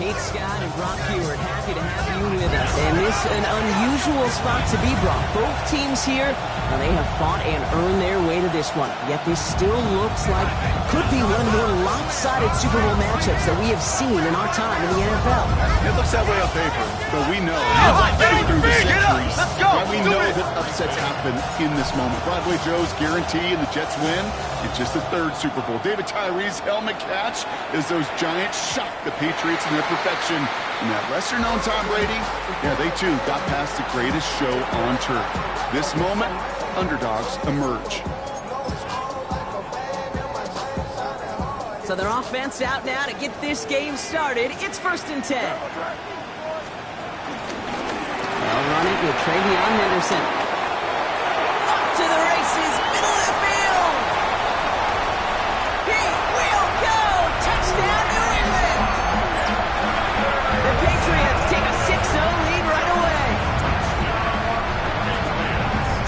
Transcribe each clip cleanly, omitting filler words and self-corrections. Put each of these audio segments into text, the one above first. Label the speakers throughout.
Speaker 1: Kate Scott and Brock Huard, happy to have you with us. And this is an unusual spot to be, Brock. Both teams here, they have fought and earned their way to this one. Yet this still looks like could be one of the more lopsided Super Bowl matchups that we have seen in our time in the NFL.
Speaker 2: It looks that way on paper, but we know through the centuries, we know that upsets happen in this moment. Broadway Joe's guarantee and the Jets win. It's just the third Super Bowl. David Tyree's helmet catch as those Giants shock the Patriots in their perfection. And that lesser-known Tom Brady, yeah, they too got past the greatest show on turf. This moment, underdogs emerge.
Speaker 1: So their offense out now to get this game started. It's 1st and 10. They'll run it with Travion Henderson. Off to the races, middle of the field. He will go. Touchdown, New England. The Patriots take a 6-0 lead right away.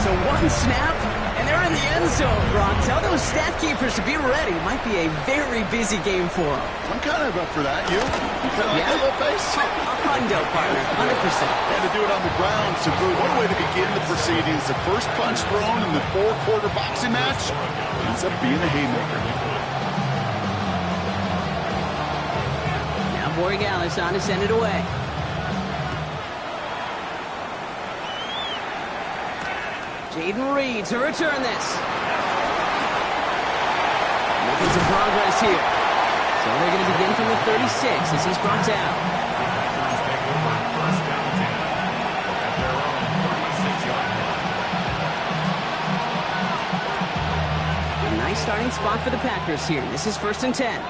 Speaker 1: So one snap, and they're in the end zone, Brock. Tell those stat keepers to be ready. Might be a very busy game for them.
Speaker 2: I'm kind of up for that. You kind of like that little pace?
Speaker 1: A hundo, partner, 100%.
Speaker 2: And to do it on the ground, so good. What a way to begin the proceedings. The first punch thrown in the 4-quarter boxing match ends up being a haymaker.
Speaker 1: Now Borregales on to send it away. Jaden Reed to return this. Making some progress here. So they're going to begin from the 36 as he's brought down. A nice starting spot for the Packers here. This is 1st and 10.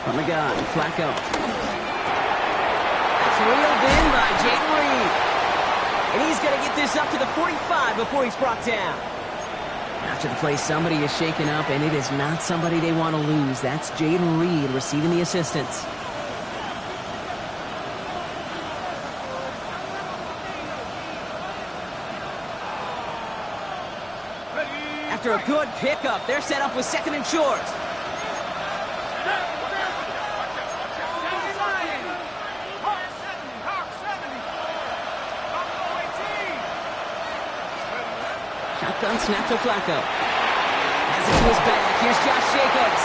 Speaker 1: From the gun, Flacco. That's reeled in by Jaden Reed. And he's going to get this up to the 45 before he's brought down. After the play, somebody is shaken up, and it is not somebody they want to lose. That's Jaden Reed receiving the assistance. After a good pickup, they're set up with 2nd and short. Shotgun snap to Flacco. Has it to his back. Here's Josh Jacobs.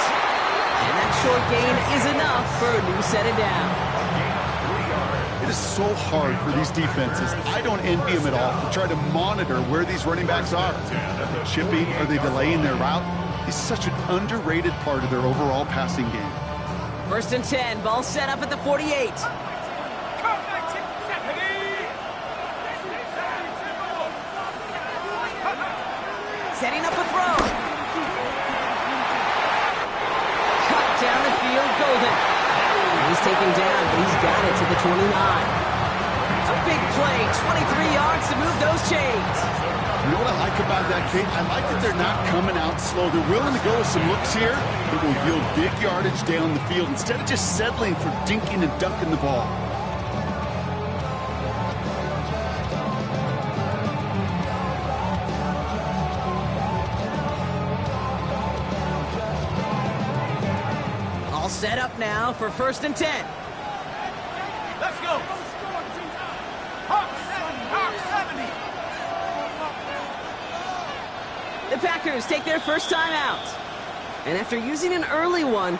Speaker 1: And that short gain is enough for a new set of down.
Speaker 2: It is so hard for these defenses. I don't envy them at all to try to monitor where these running backs are. Are they chipping? Are they delaying their route? It's such an underrated part of their overall passing game.
Speaker 1: 1st and 10. Ball set up at the 48. Setting up a throw. Cut down the field, Golden. He's taken down, but he's got it to the 29. A big play, 23 yards to move those chains.
Speaker 2: You know what I like about that, Kate? I like that they're not coming out slow. They're willing to go with some looks here that will yield big yardage down the field instead of just settling for dinking and dunking the ball.
Speaker 1: All set up now for 1st and 10.
Speaker 3: Let's go. Hawk 70.
Speaker 1: The Packers take their first time out. And after using an early one,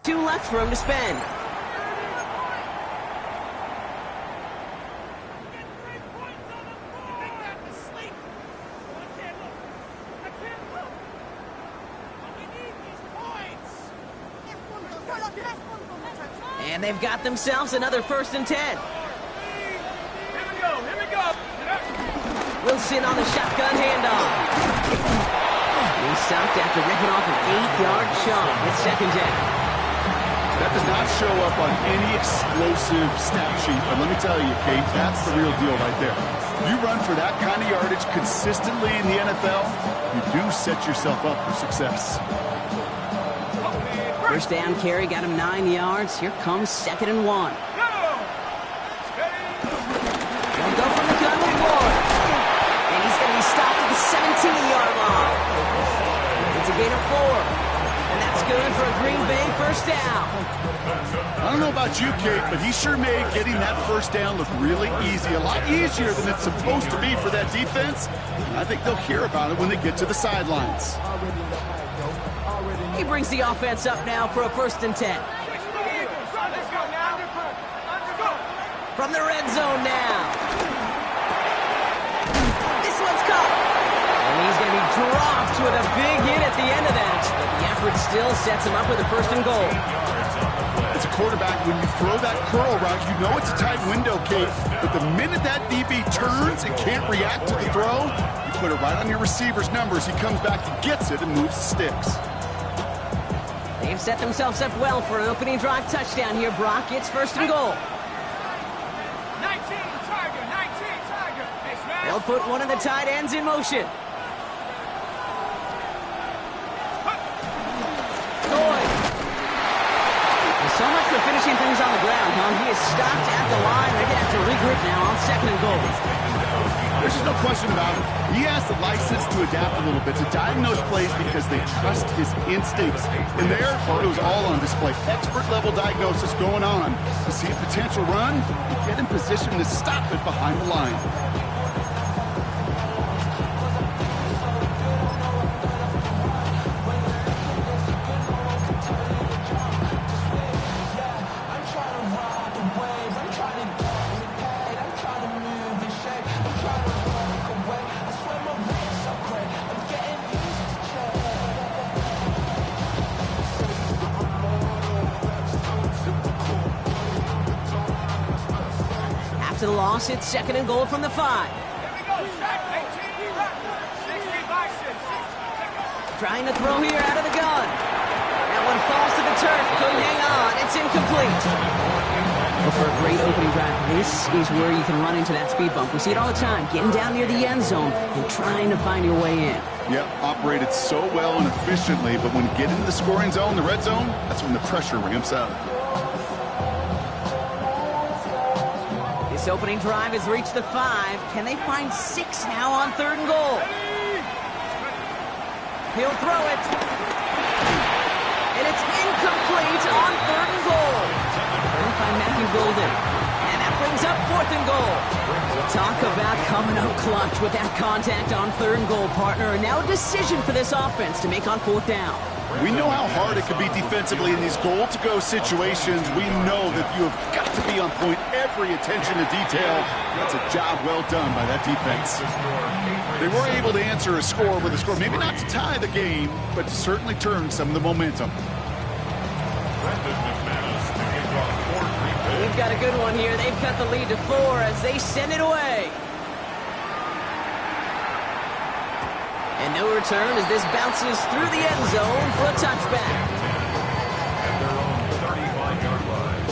Speaker 1: 2 left for him to spend. And they've got themselves another 1st and 10.
Speaker 3: Here we go, here we go.
Speaker 1: Wilson on the shotgun handoff. He's stopped after ripping off an 8-yard chunk at 2nd down.
Speaker 2: That does not show up on any explosive stat sheet, but let me tell you, Kate, that's the real deal right there. You run for that kind of yardage consistently in the NFL, you do set yourself up for success.
Speaker 1: 1st down carry got him 9 yards. Here comes 2nd and 1.
Speaker 3: Go!
Speaker 1: They'll go from the gun with Ward. And he's going to be stopped at the 17-yard line. It's a gain of 4. And that's good for a Green Bay 1st down.
Speaker 2: I don't know about you, Kate, but he sure made getting that 1st down look really easy. A lot easier than it's supposed to be for that defense. I think they'll hear about it when they get to the sidelines.
Speaker 1: He brings the offense up now for a 1st and 10.
Speaker 3: Let's go now. Go.
Speaker 1: From the red zone now. This one's caught. And he's going to be dropped with a big hit at the end of that. But the effort still sets him up with a 1st and goal.
Speaker 2: As a quarterback, when you throw that curl route, you know it's a tight window, Kate. But the minute that DB turns and can't react to the throw, you put it right on your receiver's numbers. He comes back and gets it and moves the sticks.
Speaker 1: They've set themselves up well for an opening drive touchdown here, Brock. It's 1st and goal.
Speaker 3: 19 Tiger. Hey, smash.
Speaker 1: They'll put one of the tight ends in motion. Lloyd. There's so much for finishing things on the ground, huh? He is stopped at the line. They're going to have to regroup now on 2nd and goal.
Speaker 2: There's just no question about it. He has the license to adapt a little bit, to diagnose plays because they trust his instincts. And there, it was all on display. Expert-level diagnosis going on to see a potential run and get in position to stop it behind the line.
Speaker 1: After the loss, it's 2nd and goal from the 5.
Speaker 3: Here we go. 18 by 6.
Speaker 1: Trying to throw here out of the gun. That one falls to the turf. Couldn't hang on. It's incomplete. Well, for a great opening drive, this is where you can run into that speed bump. We see it all the time. Getting down near the end zone and trying to find your way in.
Speaker 2: Yep, operated so well and efficiently, but when you get into the scoring zone, the red zone, that's when the pressure ramps up.
Speaker 1: This opening drive has reached the 5. Can they find 6 now on 3rd and goal? He'll throw it. And it's incomplete on 3rd and goal. Trying to find Matthew Golden. And that brings up 4th and goal. Talk about coming up clutch with that contact on 3rd and goal, partner. And now a decision for this offense to make on 4th down.
Speaker 2: We know how hard it could be defensively in these goal-to-go situations. We know that you have got to be on point, every attention to detail. That's a job well done by that defense. They were able to answer a score with a score, maybe not to tie the game, but to certainly turn some of the momentum.
Speaker 1: We've got a good one here. They've cut the lead to 4 as they send it away. And no return as this bounces through the end zone for a touchback.
Speaker 4: At their own 35-yard line.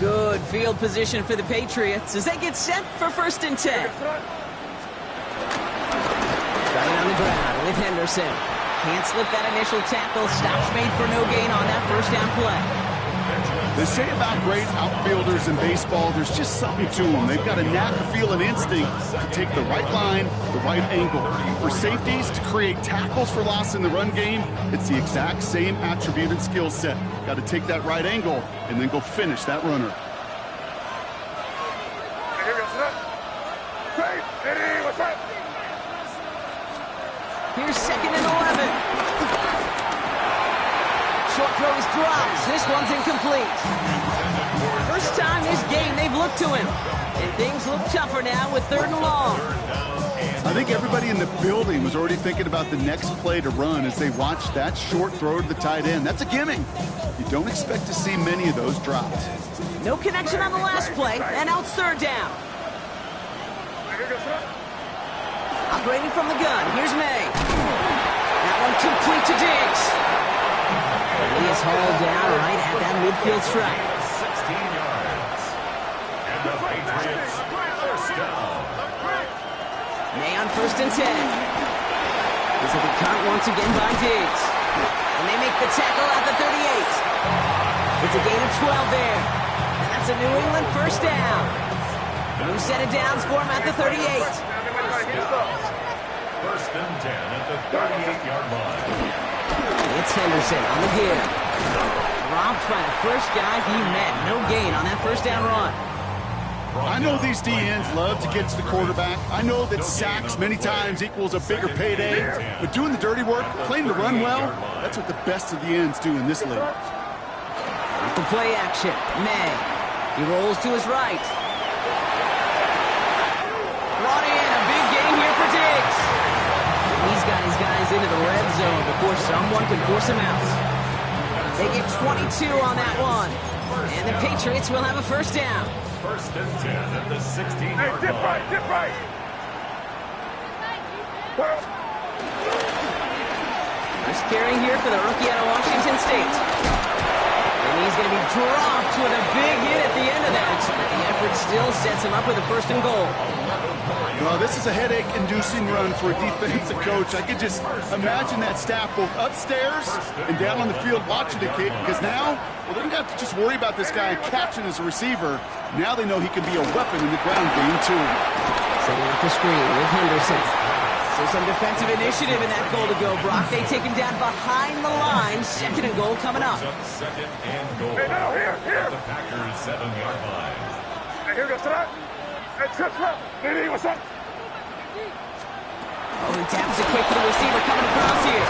Speaker 1: Good field position for the Patriots as they get set for 1st and 10. Starting on the ground with Henderson. Can't slip that initial tackle. Stops made for no gain on that 1st down play.
Speaker 2: They say about great outfielders in baseball, there's just something to them. They've got a knack, a feel, and instinct to take the right line, the right angle. For safeties, to create tackles for loss in the run game, it's the exact same attribute and skill set. Got to take that right angle and then go finish that runner.
Speaker 1: Here's 2nd and 11. Short throw is dropped. This one's incomplete. First time this game they've looked to him. And things look tougher now with 3rd and long.
Speaker 2: I think everybody in the building was already thinking about the next play to run as they watched that short throw to the tight end. That's a gimme. You don't expect to see many of those dropped.
Speaker 1: No connection on the last play, and now it's 3rd down. Operating from the gun, here's May. That one complete to Diggs. And he is hauled down right at that midfield stripe.
Speaker 4: 16 yards. And the Patriots first down.
Speaker 1: May on 1st and 10. This will be caught once again by Diggs. And they make the tackle at the 38. It's a gain of 12 there. And that's a New England first down. New set of downs for him at the 38.
Speaker 4: First and 10 at the 38-yard line.
Speaker 1: It's Henderson on the give. Dropped by the first guy he met. No gain on that first down run.
Speaker 2: I know these DNs love to get to the quarterback. I know that sacks many times equals a bigger payday. But doing the dirty work, playing the run well, that's what the best of the ends do in this league.
Speaker 1: The play action. May. He rolls to his right. Brought in a big gain here for Diggs. He's got his guys into the red zone before someone can force him out. They get 22 on that one. And the Patriots will have a first down.
Speaker 4: First and 10 at the 16-yard
Speaker 3: Dip
Speaker 4: line.
Speaker 3: right, dip right.
Speaker 1: First carry here for the rookie out of Washington State. And he's going to be dropped with a big hit at the end of that. But the effort still sets him up with a 1st and goal.
Speaker 2: Well, this is a headache-inducing run for a defensive coach. I could just imagine that staff both upstairs and down on the field watching the kick, because now, well, they don't have to just worry about this guy catching as a receiver. Now they know he can be a weapon in the ground game, too.
Speaker 1: Setting up the screen with Henderson. So some defensive initiative in that goal to go, Brock. They take him down behind the line. 2nd and goal coming up.
Speaker 4: Second and goal.
Speaker 3: Hey, now, here.
Speaker 4: At the Packers' 7-yard line.
Speaker 3: Hey, here goes that. Hey, trips up. Hey, what's up?
Speaker 1: Oh, he taps it quick to the receiver coming across here.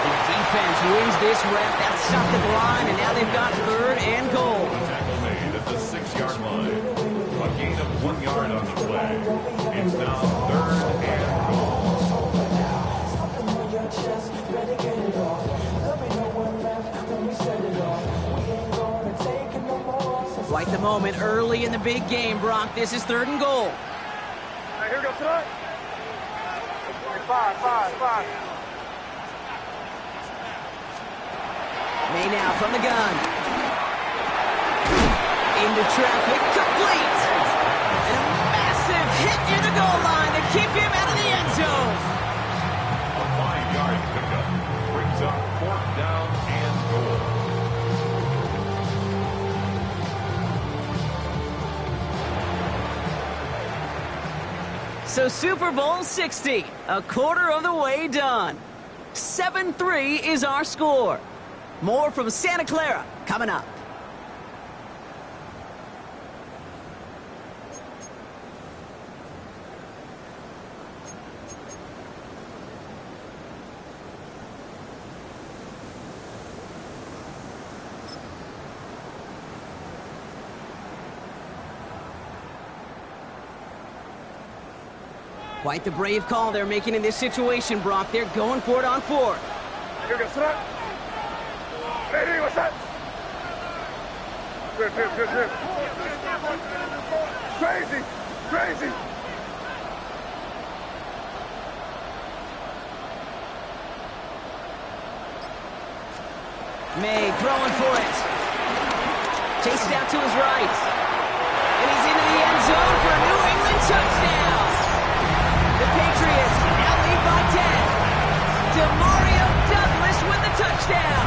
Speaker 1: The defense wins this rep. That stopped at the line, and now they've got 3rd and goal.
Speaker 4: Tackle made at the 6-yard line. A gain of 1 yard on the play. It's now 3rd and goal.
Speaker 1: Quite the moment early in the big game, Brock. This is 3rd and goal.
Speaker 3: Hey, here goes that. 5.
Speaker 1: May now from the gun. Into traffic, complete. And a massive hit near the goal line to keep him out of the end zone.
Speaker 4: A 5-yard pickup brings up 4th down and goal.
Speaker 1: So Super Bowl 60, a quarter of the way done. 7-3 is our score. More from Santa Clara coming up. Quite the brave call they're making in this situation, Brock. They're going for it on 4th.
Speaker 3: Here goes that. Hey, what's that? Good. Crazy.
Speaker 1: May throwing for it. Chases out to his right. And he's into the end zone for a New England touchdown. The Patriots now lead by 10. Demario Douglas with the touchdown.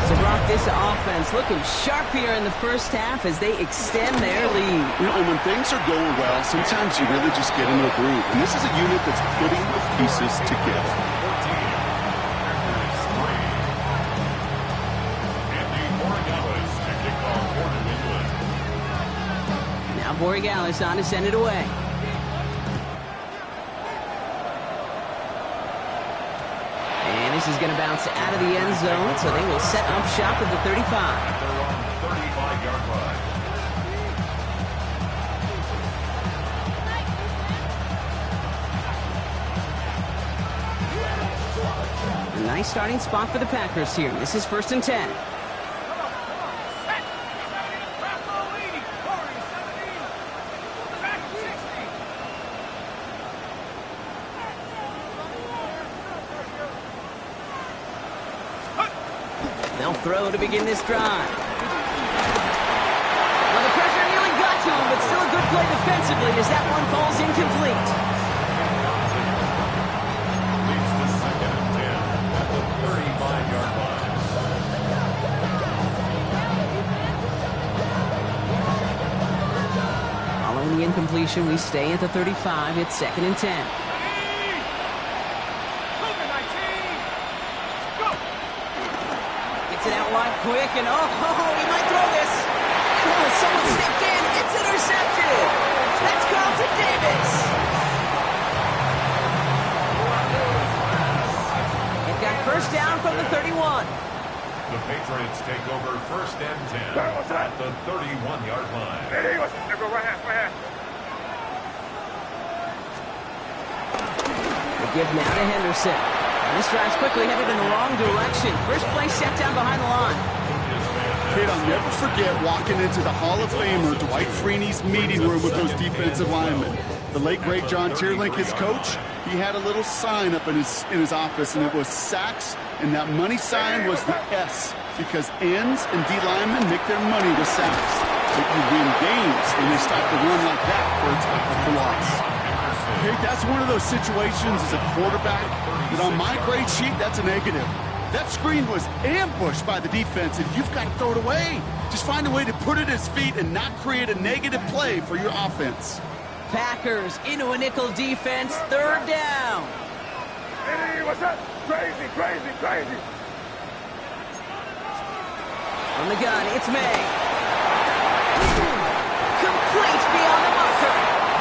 Speaker 1: So Brock, this offense looking sharp here in the first half as they extend their lead.
Speaker 2: You know, and when things are going well, sometimes you really just get into a groove. And this is a unit that's putting the pieces together.
Speaker 4: 14. Packers 3. Andy Borregales to kick off for New England.
Speaker 1: Now Borregales on to send it away. This is going to bounce out of the end zone, so they will set up shop at the 35.
Speaker 4: They're on the 35-yard line.
Speaker 1: A nice starting spot for the Packers here. This is 1st and 10. They'll throw to begin this drive. Well, the pressure nearly got to him, but still a good play defensively as that one falls incomplete.
Speaker 4: Leads to 2nd and 10 at the 35-yard line.
Speaker 1: Following the incompletion, we stay at the 35. It's 2nd and 10. It out wide quick, and he might throw this. Oh, someone stepped in. It's intercepted. That's Carlton Davis. It got first down from the 31.
Speaker 4: The Patriots take over 1st and 10 at the 31-yard line.
Speaker 3: Ready? Let's go right here.
Speaker 1: The give now to Henderson. And this drive's quickly headed in the wrong direction. First play set down behind the line.
Speaker 2: Kid, I'll never forget walking into the Hall of Famer Dwight Freeney's meeting room with those defensive linemen. The late, great John Tierlink, his coach, he had a little sign up in his office, and it was sacks, and that money sign was the S, because ends and D linemen make their money with sacks. But you win games when they stop to run like that for a tackle for loss. Okay, that's one of those situations as a quarterback that on my grade sheet, that's a negative. That screen was ambushed by the defense, and you've got to throw it away. Just find a way to put it at his feet and not create a negative play for your offense.
Speaker 1: Packers into a nickel defense, 3rd down.
Speaker 3: Hey, what's up? Crazy.
Speaker 1: On the gun, it's May. Complete beyond the marker.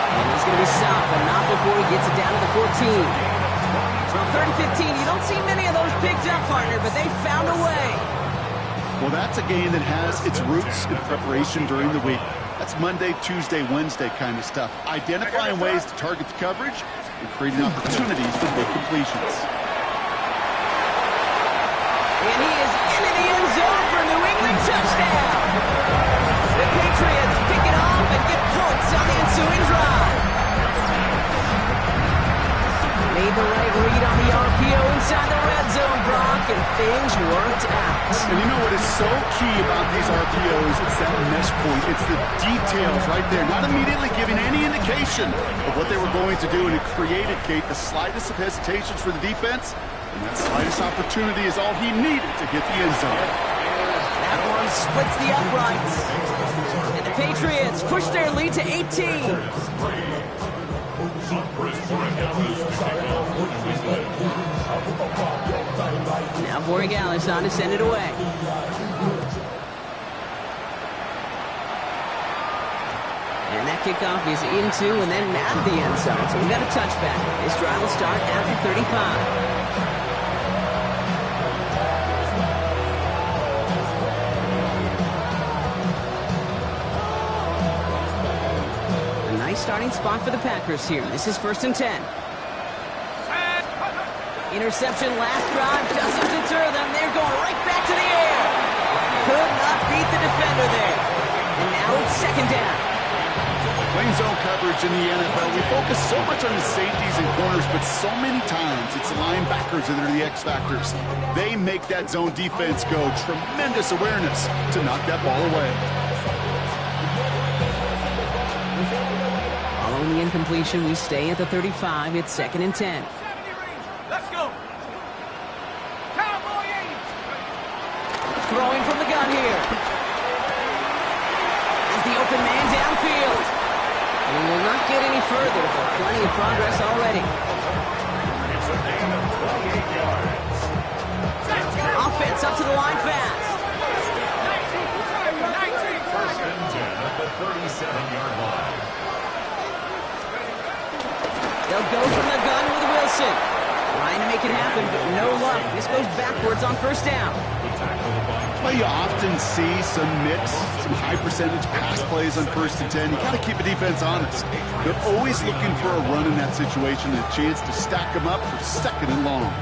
Speaker 1: And he's going to be stopped, but not before he gets it down to the 14. From 3rd and 15, you don't see many of those picked up, partner, but they found a way.
Speaker 2: Well, that's a game that has its roots in preparation during the week. That's Monday, Tuesday, Wednesday kind of stuff. Identifying ways to target the coverage and creating opportunities for big completions.
Speaker 1: And he is into the end zone for a New England touchdown. The Patriots pick it off and get points on the ensuing drive. Made the right read on the RPO inside the red zone, Brock, and things worked out.
Speaker 2: And you know what is so key about these RPOs? It's that mesh point. It's the details right there. Not immediately giving any indication of what they were going to do, and it created, Kate, the slightest of hesitations for the defense. And that slightest opportunity is all he needed to hit the end zone.
Speaker 1: That one splits the uprights. And the Patriots push their lead to 18. Now Borregales on to send it away. And that kickoff is into and then out of the end zone. So we've got a touchback. This drive will start at the 35. Starting spot for the Packers here. This is 1st and 10. Interception last drive doesn't deter them. They're going right back to the air. Could not beat the defender there. And now it's 2nd down.
Speaker 2: Playing zone coverage in the NFL, we focus so much on the safeties and corners, but so many times it's the linebackers that are the X factors. They make that zone defense go. Tremendous awareness to knock that ball away.
Speaker 1: Following the incompletion, we stay at the 35. It's 2nd and 10.
Speaker 3: Let's go. Cowboy 8.
Speaker 1: Throwing from the gun here. Is the open man downfield. And he will not get any further, but plenty of progress already.
Speaker 4: It's a gain of 28 yards.
Speaker 1: Offense up to the line fast.
Speaker 4: 1st and 10 at the 37-yard line.
Speaker 1: They'll go from the gun with Wilson. Trying to make it happen, but no luck This goes backwards on first down.
Speaker 2: That's why you often see some mix, some high percentage pass plays on 1st and 10. You got to keep the defense honest. They're always looking for a run in that situation and a chance to stack them up for 2nd and long.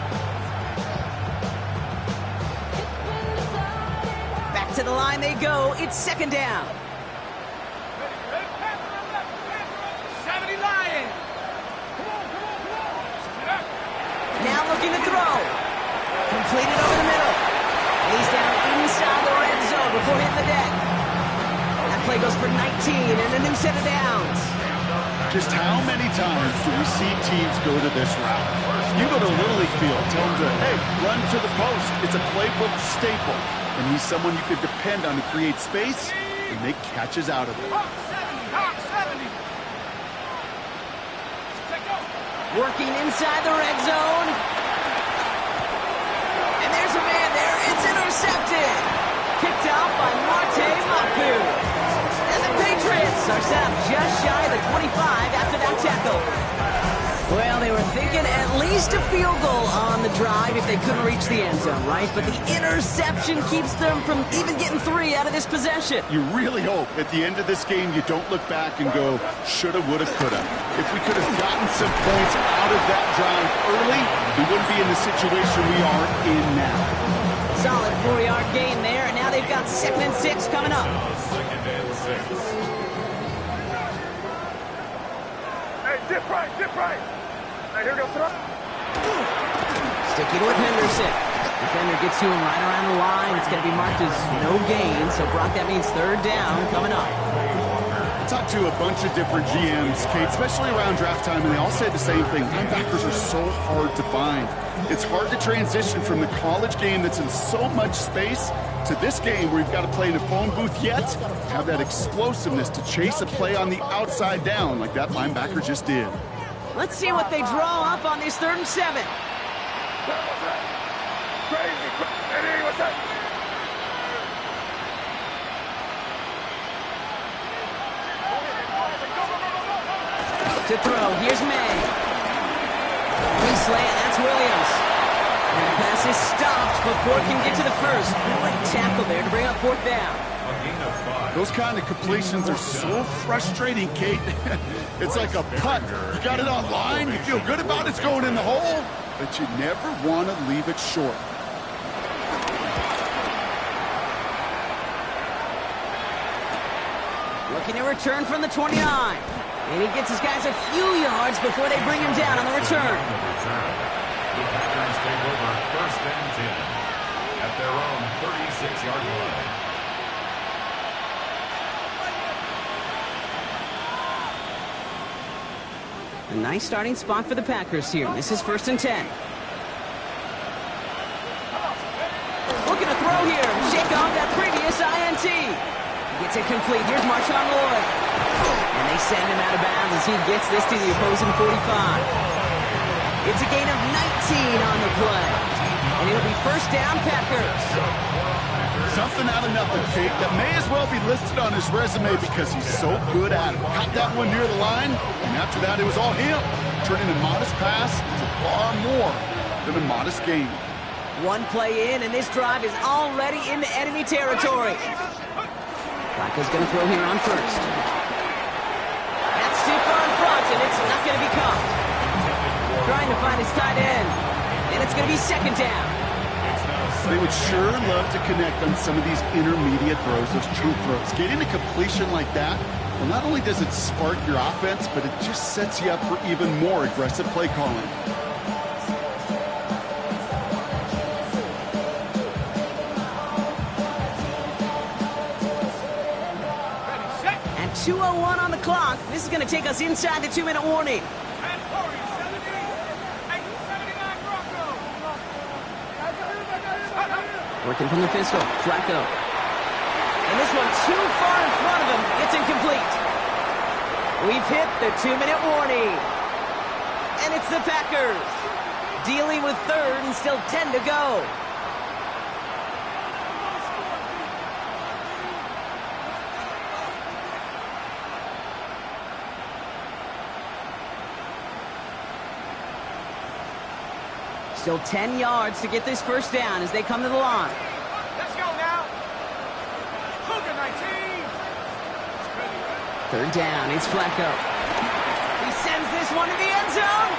Speaker 1: Back to the line they go. It's 2nd down.
Speaker 3: 70 Lions.
Speaker 1: Now looking to throw. Completed over the middle. He's down inside the red zone before hitting the deck. That play goes for 19 and a new set of downs.
Speaker 2: Just how many times do we see teams go to this route? You go to Little League field, tell them to, hey, run to the post. It's a playbook staple. And he's someone you can depend on to create space and make catches out of it.
Speaker 3: Hawk 70.
Speaker 1: Working inside the red zone. And there's a man there. It's intercepted. Kicked out by Marte Mapu. And the Patriots are set up just shy of the 25 after that tackle. Well, they were thinking at least a field goal on the drive if they couldn't reach the end zone, right? But the interception keeps them from even getting 3 out of this possession.
Speaker 2: You really hope at the end of this game you don't look back and go, shoulda, woulda, coulda. If we could have gotten some points out of that drive early, we wouldn't be in the situation we are in now.
Speaker 1: Solid 4-yard gain there, and now they've got 2nd and 6 coming up.
Speaker 4: 2nd and 6.
Speaker 3: Hey, dip right. Hey, here we go, throw.
Speaker 1: Sticking with Henderson. Defender gets to him right around the line. It's going to be marked as no gain. So, Brock, that means 3rd down coming up.
Speaker 2: I talked to a bunch of different GMs, Kate, especially around draft time, and they all said the same thing. Linebackers are so hard to find. It's hard to transition from the college game that's in so much space to this game where you've got to play in a phone booth yet have that explosiveness to chase a play on the outside down like that linebacker just did.
Speaker 1: Let's see what they draw up on this 3rd and 7.
Speaker 3: Crazy. Hey, what's that?
Speaker 1: To throw, here's May. Slant, that's Williams. And the pass is stopped before it can get to the first. Great tackle there to bring up 4th down.
Speaker 2: Those kind of completions are so frustrating, Kate. It's like a putt. You got it on line, you feel good about it's going in the hole, but you never want to leave it short.
Speaker 1: Looking to return from the 29. And he gets his guys a few yards before they bring him down on the return.
Speaker 4: The Packers take over 1st and 10 at their own 36-yard line.
Speaker 1: A nice starting spot for the Packers here. This is 1st and 10. Looking to throw here. Shake off that previous INT. Gets it complete. Here's Marshawn Lloyd. And they send him out of bounds as he gets this to the opposing 45. It's a gain of 19 on the play. And it'll be 1st down, Packers.
Speaker 2: Something out of nothing, Kate, that may as well be listed on his resume because he's so good at it. Caught that one near the line, and after that it was all him. Turning a modest pass into far more than a modest gain.
Speaker 1: One play in, and this drive is already into enemy territory. Flacco's going to throw here on 1st. That's too far in front, and it's not going to be caught. Trying to find his tight end, and it's going to be 2nd down.
Speaker 2: They would sure love to connect on some of these intermediate throws, those true throws. Getting a completion like that, well, not only does it spark your offense, but it just sets you up for even more aggressive play calling.
Speaker 1: At 2:01 on the clock, this is going to take us inside the 2-minute warning. Working from the pistol, Flacco. And this one too far in front of him, it's incomplete. We've hit the 2-minute warning. And it's the Packers dealing with 3rd and still 10 to go. Still 10 yards to get this first down as they come to the line.
Speaker 3: Let's go now. Hogan 19.
Speaker 1: Third down, it's Flacco. He sends this one to the end zone.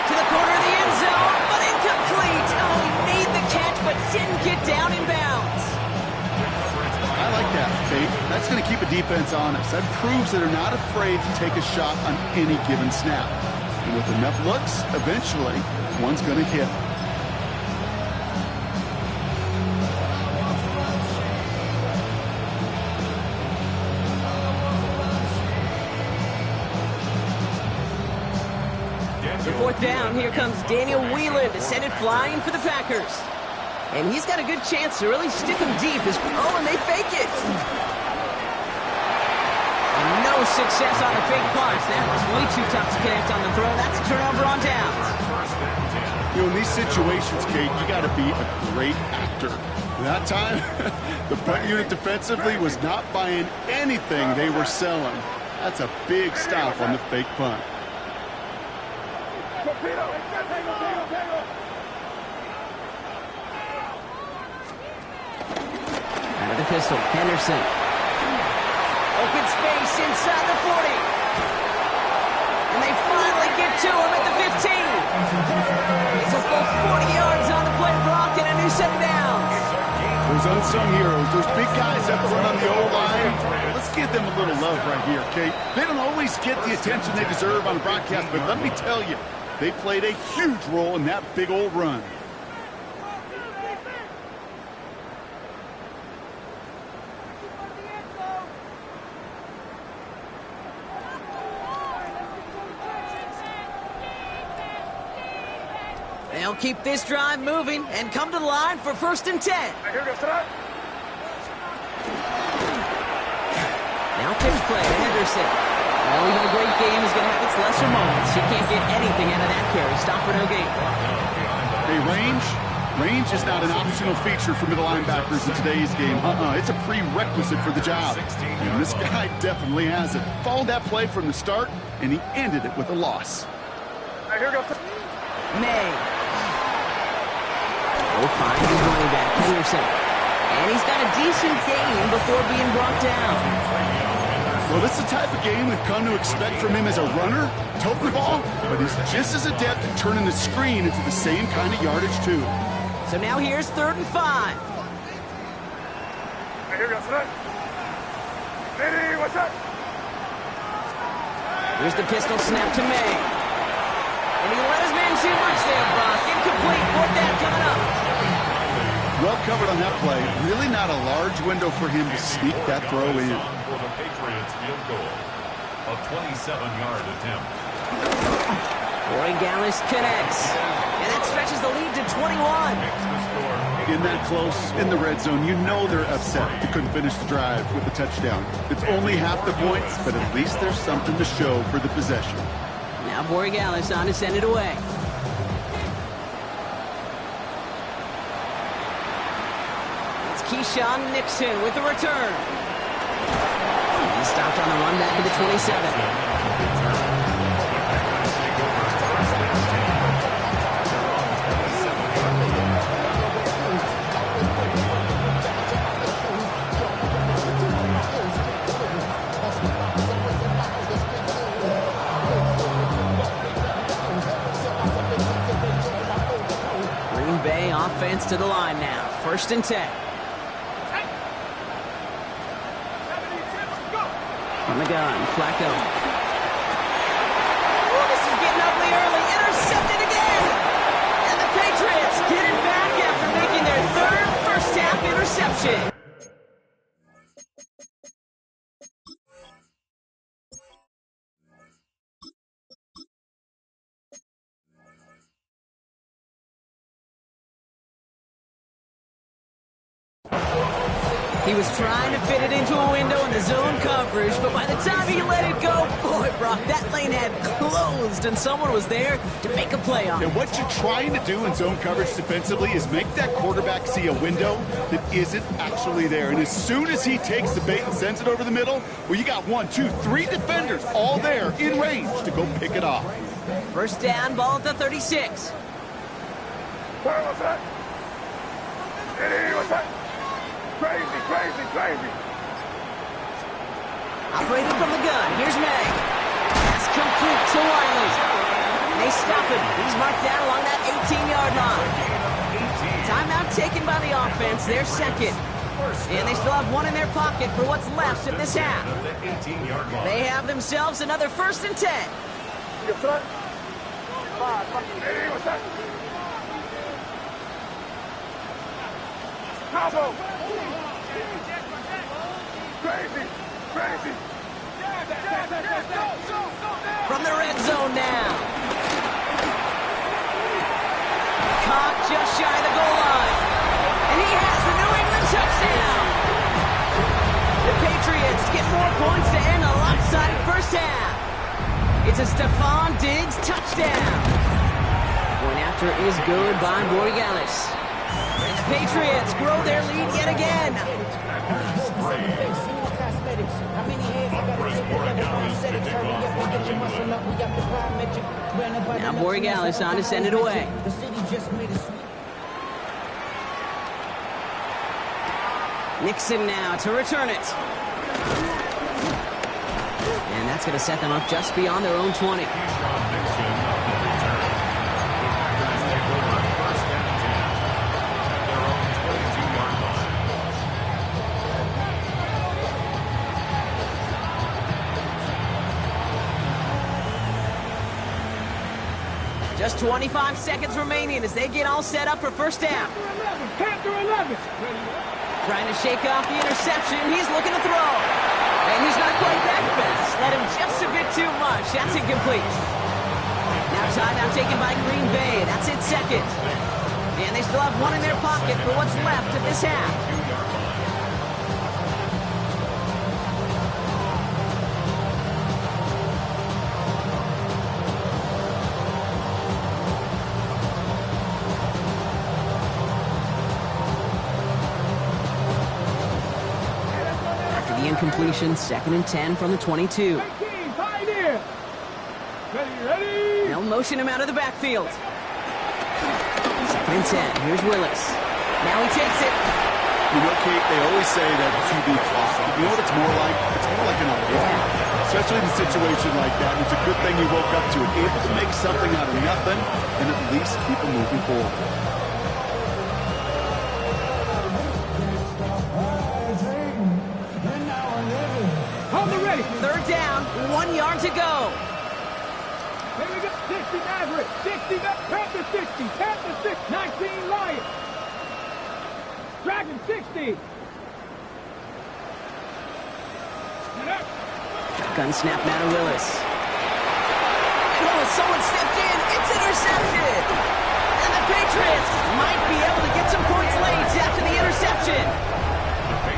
Speaker 1: To the corner of the end zone, but incomplete. Oh, he made the catch, but didn't get down in bounds.
Speaker 2: I like that, Kate. That's going to keep a defense honest. That proves that they're not afraid to take a shot on any given snap. And with enough looks, eventually, one's going to hit.
Speaker 1: The fourth down, here comes Daniel Whelan to send it flying for the Packers. And he's got a good chance to really stick him deep. And they fake it. And no success on the fake punch. That was way too tough to connect on the throw. That's a turnover on downs.
Speaker 2: You know, in these situations, Kate, you got to be a great actor. That time, the punt unit defensively was not buying anything they were selling. That's a big stop on the fake punt.
Speaker 1: Out of the pistol, Henderson. Open space inside the 40. And they finally get to him at the 15. It's a full 40 yards on the play, Brock, and a new set of downs.
Speaker 2: Those unsung heroes, those big guys up front on the O-line, let's give them a little love right here, Kate. They don't always get the attention they deserve on the broadcast, but let me tell you, they played a huge role in that big old run.
Speaker 1: They'll keep this drive moving and come to the line for 1st and 10. Now pitch play to Henderson. Well, even a great game is going to have its lesser moments. You can't get anything out of that carry. Stop for no gain.
Speaker 2: Hey, range is not an optional feature for middle linebackers in today's game. It's a prerequisite for the job. And this guy definitely has it. Followed that play from the start, and he ended it with a loss.
Speaker 1: May. Will find his running back, Henderson. And he's got a decent gain before being brought down.
Speaker 2: Well, this is the type of game we've come to expect from him as a runner, toting the ball, but he's just as adept at turning the screen into the same kind of yardage, too.
Speaker 1: So now here's 3rd and 5. Here's the pistol snap to May. And he let his man too much there, Brock. Incomplete. 4th down coming up.
Speaker 2: Well covered on that play. Really not a large window for him to sneak that throw in.
Speaker 4: For the Patriots field goal, a 27-yard attempt.
Speaker 1: Corey Gallis connects. And that stretches the lead to 21.
Speaker 2: In that close, in the red zone, you know they're upset they couldn't finish the drive with the touchdown. It's only half the points, but at least there's something to show for the possession.
Speaker 1: Now Borregales on to send it away. It's Keyshawn Nixon with the return. He stopped on the run back to the 27. Offense to the line now. 1st and 10. On the gun, Flacco. Oh, this is getting ugly early. Intercepted again. And the Patriots get it back after making their 3rd first-half interception. He was trying to fit it into a window in the zone coverage, but by the time he let it go, boy, Brock, that lane had closed, and someone was there to make a play on it.
Speaker 2: And what you're trying to do in zone coverage defensively is make that quarterback see a window that isn't actually there. And as soon as he takes the bait and sends it over the middle, well, you got 1, 2, 3 defenders all there in range to go pick it off.
Speaker 1: First down, ball at the 36.
Speaker 3: What's that? What's that? Crazy, crazy, crazy.
Speaker 1: Operating from the gun. Here's May. Pass complete to Wiley. And they stop him. He's marked down along that 18-yard line. Timeout taken by the offense. Their second. And they still have one in their pocket for what's left of this half. They have themselves another 1st and 10.
Speaker 3: What's that? What's that? Combo. Crazy, crazy.
Speaker 1: From the red zone now. Caught just shy of the goal line. And he has the New England touchdown. The Patriots get more points to end a lopsided first half. It's a Stephon Diggs touchdown. Point after is good by Borregales. And the Patriots grow their lead yet again. Now Borregales on to send it away. Nixon now to return it. And that's going to set them up just beyond their own 20. Just 25 seconds remaining as they get all set up for first down.
Speaker 3: Panther 11.
Speaker 1: Trying to shake off the interception. He's looking to throw. And he's not quite that fast. Let him just a bit too much. That's incomplete. Now timeout taken by Green Bay. That's its second. And they still have one in their pocket for what's left of this half. Completion, 2nd and 10 from the 22. They'll motion him out of the backfield. 2nd and 10. Here's Willis. Now he takes it.
Speaker 2: You know, Kate, they always say that QB clock. You know what it's more like? It's more like an alarm. Especially in a situation like that. It's a good thing you woke up to it. Able to make something out of nothing and at least keep it moving forward.
Speaker 1: Third down, 1 yard to go.
Speaker 3: Here we go. 60 Maverick. 60 Panther 60. Panther 6. 19 Lions. Dragon 60.
Speaker 1: Gun snap now to Willis. Oh, someone stepped in. It's intercepted. And the Patriots might be able to get some points late after the interception.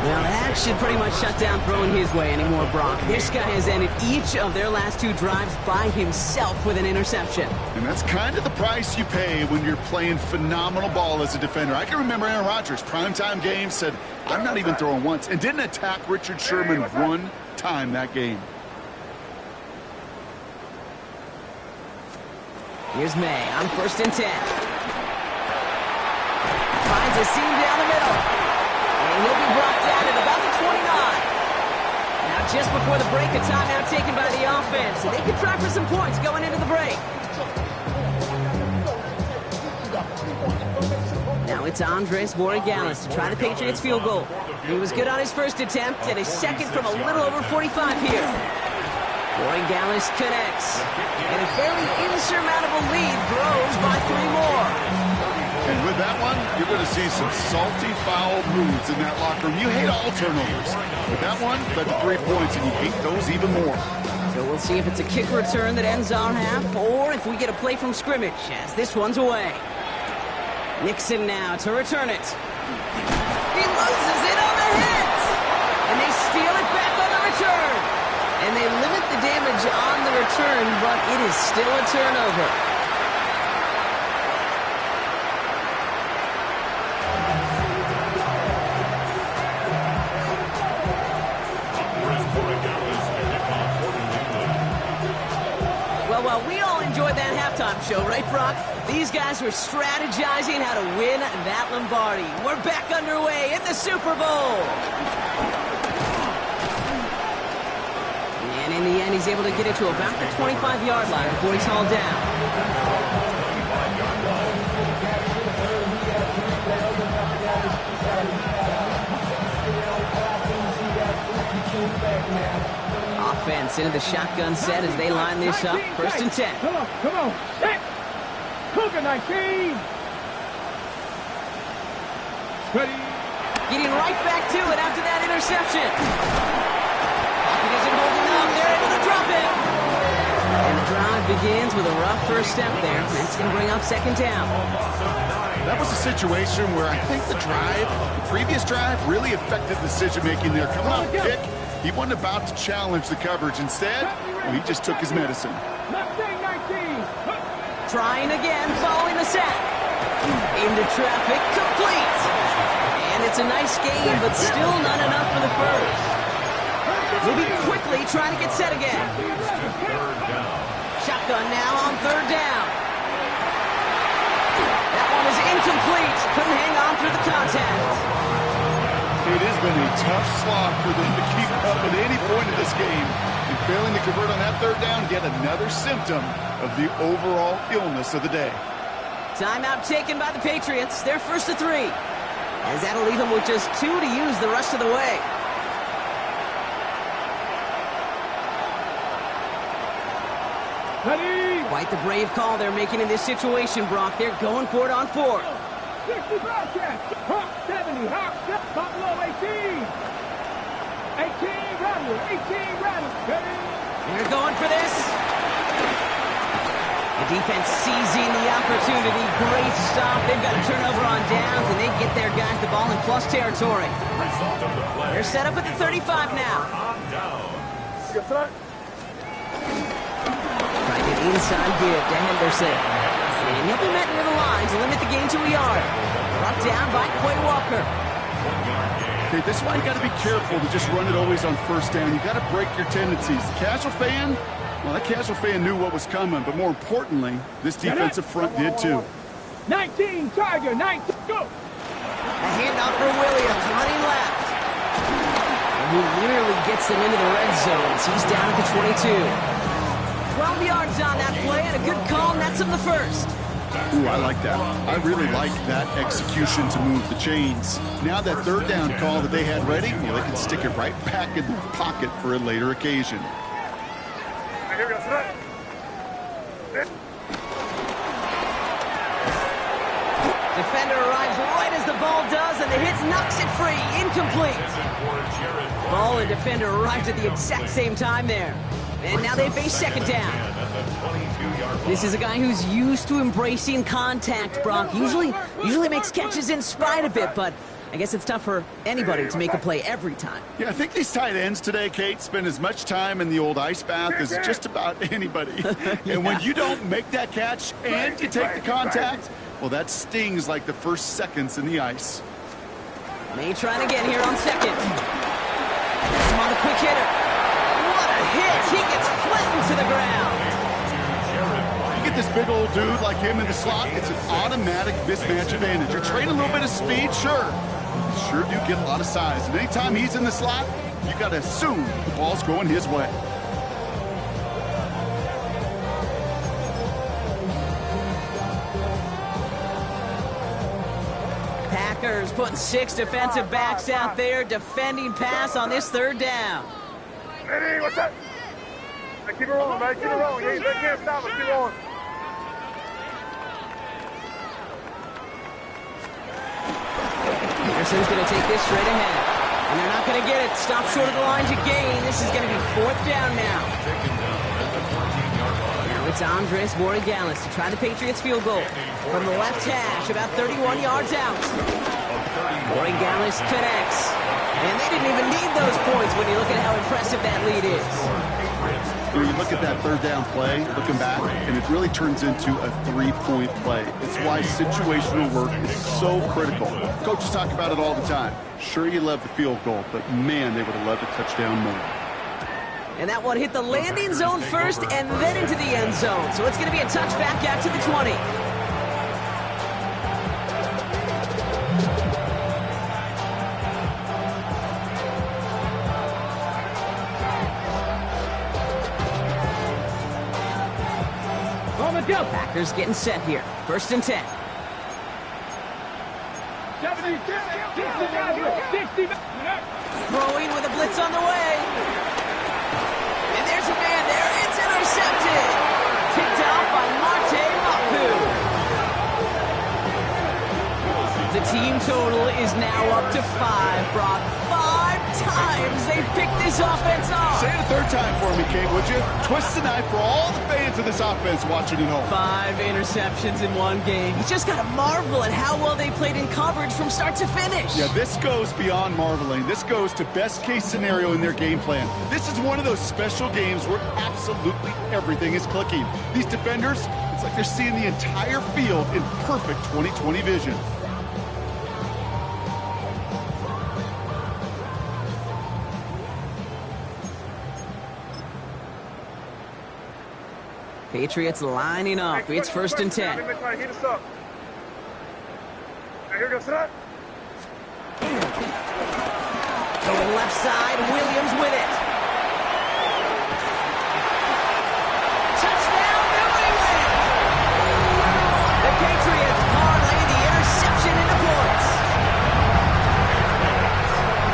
Speaker 1: Well, that should pretty much shut down throwing his way anymore, Brock. This guy has ended each of their last 2 drives by himself with an interception.
Speaker 2: And that's kind of the price you pay when you're playing phenomenal ball as a defender. I can remember Aaron Rodgers, primetime game, said, I'm not even throwing once, and didn't attack Richard Sherman one time that game.
Speaker 1: Here's May on 1st and 10. Finds a seam down the middle. And he'll be brought down at about the 29. Now, just before the break, a timeout taken by the offense. So they can try for some points going into the break. Now it's Andres Borregales to try the Patriots field goal. He was good on his first attempt and a second from a little over 45 here. Borregales connects. And a fairly insurmountable lead grows by 3 more.
Speaker 2: And with that one, you're going to see some salty, foul moves in that locker room. You hate all turnovers. With that one, led to 3 points, and you hate those even more.
Speaker 1: So we'll see if it's a kick return that ends our half, or if we get a play from scrimmage, as this one's away. Nixon now to return it. He loses it on the hit! And they steal it back on the return. And they limit the damage on the return, but it is still a turnover. halftime show, right, Brock? These guys were strategizing how to win that Lombardi. We're back underway in the Super Bowl. And in the end, he's able to get it to about the 25-yard line before he's hauled down. Offense into the shotgun set as they line this up. First and 10.
Speaker 3: Come on. Set. Cougar 19. Ready.
Speaker 1: Getting right back to it after that interception. Pocket isn't holding up. They're able to drop it. And the drive begins with a rough first step there. That's going to bring up second down.
Speaker 2: That was a situation where I think the previous drive, really affected decision-making there. Coming off kick, he wasn't about to challenge the coverage. Instead, he just took his medicine.
Speaker 1: Trying again, following the sack. Into traffic, complete. And it's a nice game, but still not enough for the first. Moving quickly, trying to get set again. Shotgun now on third down. That one is incomplete. Couldn't hang on through the contact.
Speaker 2: It has been a tough slog for them to keep up at any point in this game. And failing to convert on that third down, yet another symptom of the overall illness of the day.
Speaker 1: Timeout taken by the Patriots. They're first to 3. As that'll leave them with just 2 to use the rest of the way.
Speaker 3: Ready.
Speaker 1: Quite the brave call they're making in this situation, Brock. They're going for it on 4th.
Speaker 3: 60 broadcast. Hawk 70. Hawk Buffalo 18. 18 rattle. 18 rattle. Ready.
Speaker 1: They're going for this. The defense seizing the opportunity. Great stop. They've got a turnover on downs, and they get their guys the ball in plus territory. They're set up at the 35 now. Trying to inside give to Henderson. And he'll be met near the line to limit the gain to a yard. Brought down by Quay Walker.
Speaker 2: Okay, this is why you got to be careful to just run it always on first down. You got to break your tendencies. The casual fan, well, that casual fan knew what was coming, but more importantly, this defensive front did too.
Speaker 3: 19, Tiger, 19, go!
Speaker 1: A handoff for Williams, running left. And he nearly gets them into the red zone as he's down at the 22. 12 yards on that play, and a good call nets him the first.
Speaker 2: Ooh, I like that. I really like that execution to move the chains. Now that third down call that they had ready, well, they can stick it right back in their pocket for a later occasion.
Speaker 1: Defender arrives right as the ball does, and the hit knocks it free. Incomplete. Ball and defender arrived at the exact same time there. And now they face second down. This is a guy who's used to embracing contact, Brock. Usually makes catches in spite of it, but I guess it's tough for anybody to make a play every time.
Speaker 2: Yeah, I think these tight ends today, Kate, spend as much time in the old ice bath as just about anybody.
Speaker 1: Yeah.
Speaker 2: And when you don't make that catch and you take the contact, well, that stings like the first seconds in the ice.
Speaker 1: May trying again here on second. Some on a quick hitter. What a hit! He gets flattened to the ground.
Speaker 2: You get this big old dude like him in the slot, it's an automatic mismatch advantage. You're trading a little bit of speed, sure. You sure do get a lot of size. And anytime he's in the slot, you got to assume the ball's going his way.
Speaker 1: Packers putting 6 defensive backs out there defending pass on this third down.
Speaker 5: Hey, what's up? Hey, keep it rolling, man. Keep it rolling. They can't stop us. Keep rolling.
Speaker 1: Peterson's going to take this straight ahead. And they're not going to get it. Stop short of the lines of gain. This is going to be fourth down now. Now it's Andres Borregales to try the Patriots field goal. From the left hash, about 31 yards out. Borregales connects. And they didn't even need those points when you look at how impressive that lead is.
Speaker 2: You look at that third down play, looking back, and it really turns into a 3-point play. It's why situational work is so critical. Coaches talk about it all the time. Sure, you love the field goal, but man, they would have loved a touchdown more.
Speaker 1: And that one hit the landing zone first and then into the end zone. So it's going to be a touchback out to the 20. Packers getting set here. 1st and 10.
Speaker 3: 70, 60,
Speaker 1: Throwing with a blitz on the way. And there's a man there. It's intercepted. Kicked out by Marte Mapu. The team total is now up to 5, Brock. 5 times they've picked this offense off.
Speaker 2: Say it a third time for me, Kate, would you? Twist the knife for all the fans of this offense watching at home.
Speaker 1: 5 interceptions in one game. You just got to marvel at how well they played in coverage from start to finish.
Speaker 2: Yeah, this goes beyond marveling. This goes to best case scenario in their game plan. This is one of those special games where absolutely everything is clicking. These defenders, it's like they're seeing the entire field in perfect 20/20 vision.
Speaker 1: Patriots lining up. It's 1st and 10.
Speaker 5: Heat us up. Here goes that.
Speaker 1: Going left side, Williams with it. Touchdown, New England! The Patriots parlay the interception into points.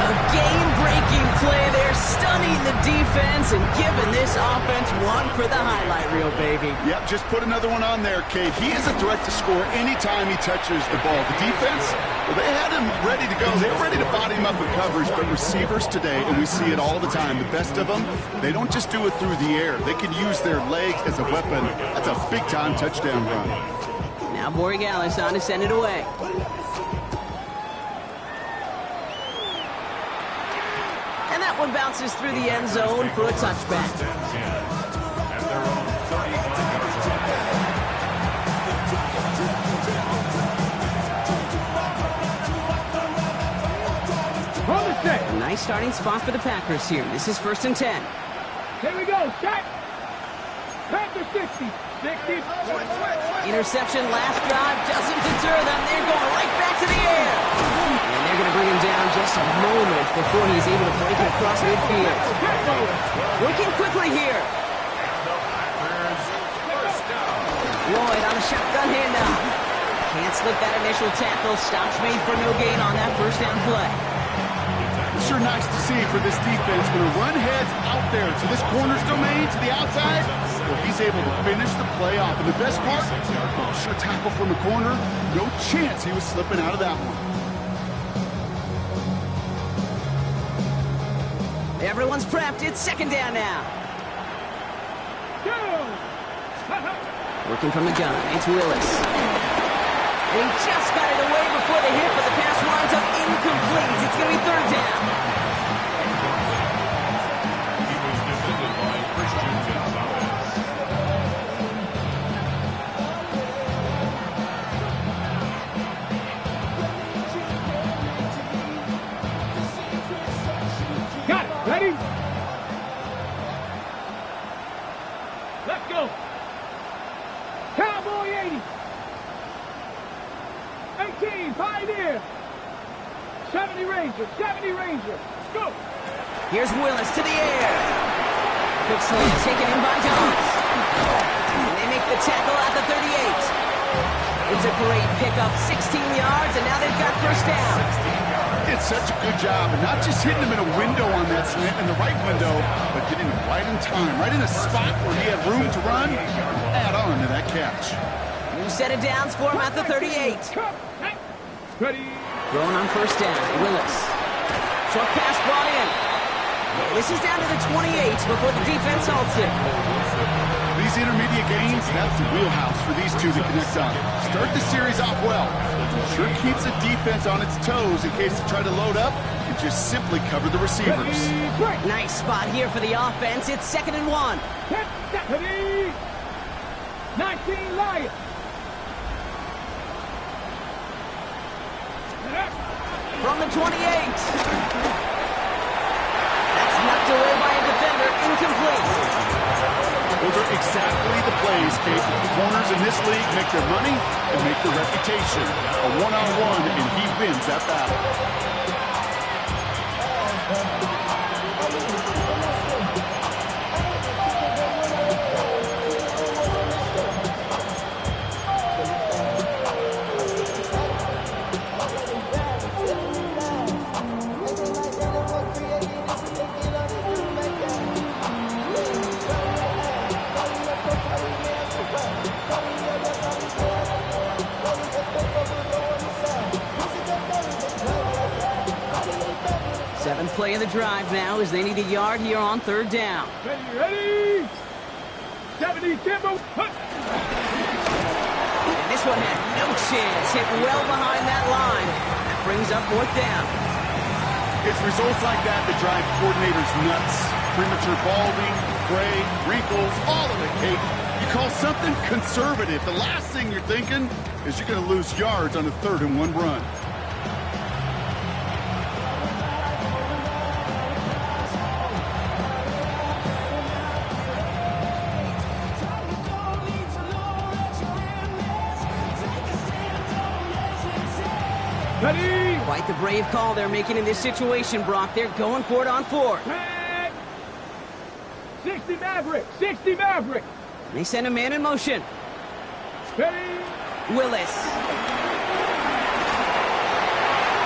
Speaker 1: A game-breaking play there, stunning the defense and giving this offense one for the highlight reel, baby.
Speaker 2: Yep, just put another one on there, Kate. He is a threat to score anytime he touches the ball. The defense, well, they had him ready to go. They were ready to body him up in coverage, but receivers today, and we see it all the time, the best of them, they don't just do it through the air. They can use their legs as a weapon. That's a big-time touchdown run.
Speaker 1: Now Borregales on to send it away. And that one bounces through the end zone for a touchback. A nice starting spot for the Packers here. This is 1st and 10.
Speaker 3: Here we go. Shot. Panther 60. 60.
Speaker 1: Interception last drive doesn't deter them. They're going right back to the air. And they're going to bring him down just a moment before he's able to break it across midfield. Working quickly here. Lloyd on a shotgun handoff. Can't slip that initial tackle. Stops made for no gain on that 1st down play.
Speaker 2: It's sure nice to see for this defense when a run heads out there to this corner's domain, to the outside. Well, he's able to finish the play off. And the best part, sure tackle from the corner. No chance he was slipping out of that one.
Speaker 1: Everyone's prepped. It's 2nd down now. Working from the gun. It's Willis. And he just got it away before the hit, but the pass winds up incomplete. It's going to be 3rd down.
Speaker 4: He was defended by Christian Gonzalez.
Speaker 3: Got it. Ready? Let's go. Cowboy 80. 18, Pioneer. 70 Ranger, 70 Ranger. Go.
Speaker 1: Here's Willis to the air. Quick slant taken in by Jones. And they make the tackle at the 38. It's a great pickup, 16 yards, and now they've got 1st down.
Speaker 2: Did such a good job, and not just hitting him in a window on that slant, in the right window, but getting him right in time, right in a spot where he had room to run, add on to that catch.
Speaker 1: New set of downs for him at the 38.
Speaker 3: Ready.
Speaker 1: Throwing on 1st down, Willis. Short pass brought in. This is down to the 28 before the defense halts it.
Speaker 2: These intermediate gains, that's the wheelhouse for these two to connect on. Start the series off well. Sure keeps the defense on its toes in case they try to load up and just simply cover the receivers.
Speaker 1: Nice spot here for the offense. It's 2nd and 1.
Speaker 3: Ready. 19 Lions.
Speaker 1: From the 28. That's knocked away by a defender. Incomplete.
Speaker 2: Those are exactly the plays, Kate. Corners in this league make their money and make their reputation. A one-on-one, and he wins that battle.
Speaker 1: Seventh play of the drive now as they need a yard here on third down.
Speaker 3: Ready? 70 tempo.
Speaker 1: And this one had no chance. Hit well behind that line. That brings up fourth down.
Speaker 2: It's results like that that drive coordinators nuts. Premature balding, gray, wrinkles, all of it, Kate. You call something conservative. The last thing you're thinking is you're going to lose yards on a 3rd and 1 run.
Speaker 3: Ready?
Speaker 1: Quite the brave call they're making in this situation, Brock. They're going for it on 4th.
Speaker 3: 60 Maverick. 60 Maverick.
Speaker 1: They send a man in motion.
Speaker 3: Ready?
Speaker 1: Willis.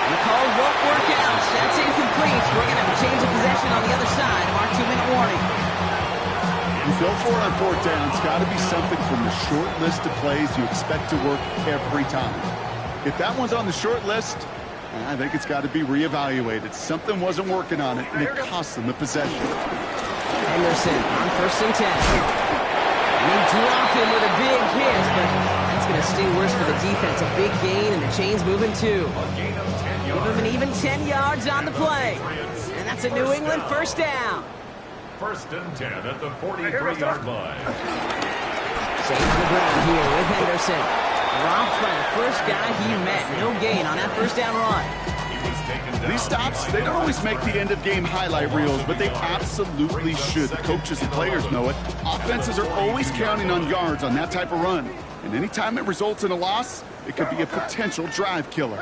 Speaker 1: And the call won't work out. That's incomplete. We're going to have a change of possession on the other side of our 2-minute warning.
Speaker 2: You go for it on 4th down. It's got to be something from the short list of plays you expect to work every time. If that one's on the short list, I think it's got to be reevaluated. Something wasn't working on it, and it cost them the possession.
Speaker 1: Henderson on 1st and 10. And they drop him with a big hit, but that's going to sting worse for the defense. A big gain, and the chain's moving too. Give him an even 10 yards on the play. And that's a New England first down.
Speaker 4: 1st and 10 at the 43-yard line.
Speaker 1: Safe on the ground here with Henderson. Dropped by the first guy he met. No gain on that first down run.
Speaker 2: These stops, they don't always make the end-of-game highlight reels, but they absolutely should. The coaches and players know it. Offenses are always counting on yards on that type of run. And anytime it results in a loss, it could be a potential drive killer.